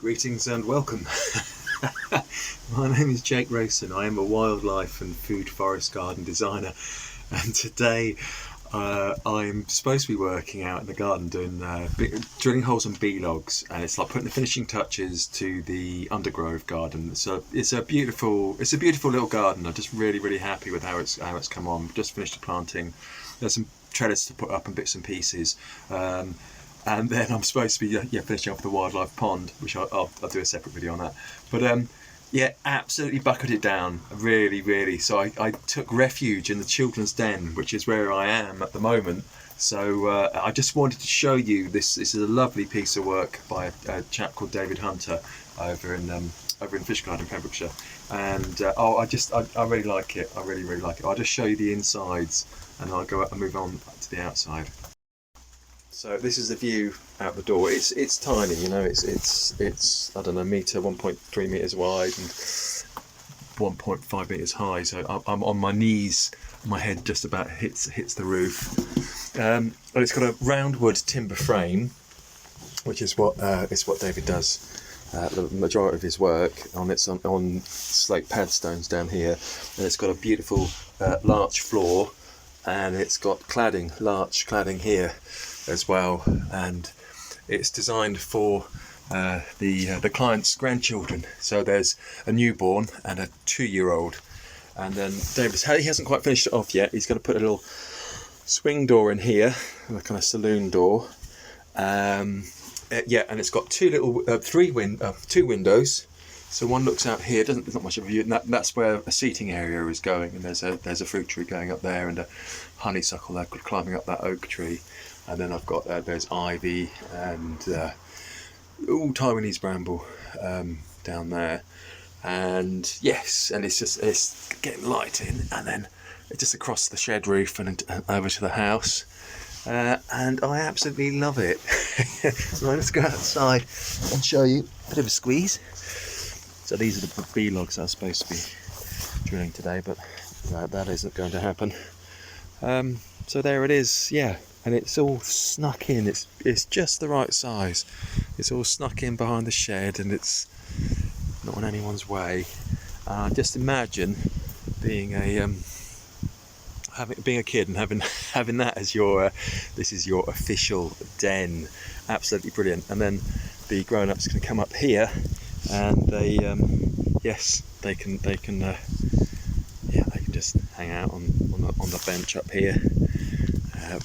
Greetings and welcome. My name is Jake Rayson. I am a wildlife and food forest garden designer, and today I'm supposed to be working out in the garden doing drilling holes on bee logs, and it's like putting the finishing touches to the Undergrove garden. So it's a beautiful little garden. I'm just really happy with how it's come on. Just finished the planting. There's some trellis to put up and bits and pieces. And then I'm supposed to be finishing off the wildlife pond, which I'll do a separate video on that. But absolutely bucketed it down, really. So I took refuge in the children's den, which is where I am at the moment. So I just wanted to show you this. This is a lovely piece of work by a chap called David Hunter over in Fishguard in Pembrokeshire, and I really like it. I really like it. I'll just show you the insides, and I'll go up and move on to the outside. So this is the view out the door. It's tiny, you know. It's I don't know, 1.3 meters wide and 1.5 meters high. So I'm on my knees. My head just about hits the roof. And it's got a roundwood timber frame, which is what David does. The majority of his work on slate padstones down here, and it's got a beautiful larch floor, and it's got larch cladding here as well, and it's designed for the client's grandchildren. So there's a newborn and a 2-year-old, and then he hasn't quite finished it off yet. He's going to put a little swing door in here, a kind of saloon door. And it's got two windows. So one looks out here. There's not much of a view, and that's where a seating area is going. And there's a fruit tree going up there, and a honeysuckle there climbing up that oak tree. And then I've got there's ivy and Taiwanese bramble down there. And yes, and it's getting light in, and then it's just across the shed roof and over to the house. And I absolutely love it. So let's go outside and show you a bit of a squeeze. So these are the bee logs I was supposed to be drilling today, but that isn't going to happen. So there it is, and it's all snuck in. It's just the right size. It's all snuck in behind the shed, and it's not in anyone's way. Just imagine being a kid and having that as your this is your official den. Absolutely brilliant. And then the grown-ups can come up here, and they can just hang out on the bench up here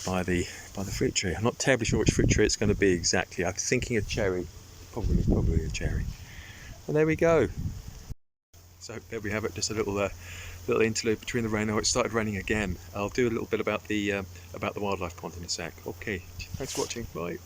by the fruit tree. I'm not terribly sure which fruit tree it's going to be exactly. I'm thinking a cherry, probably a cherry. And there we go. So there we have it. Just a little interlude between the rain. Oh, it started raining again. I'll do a little bit about the wildlife pond in a sec. Okay, thanks for watching. Bye.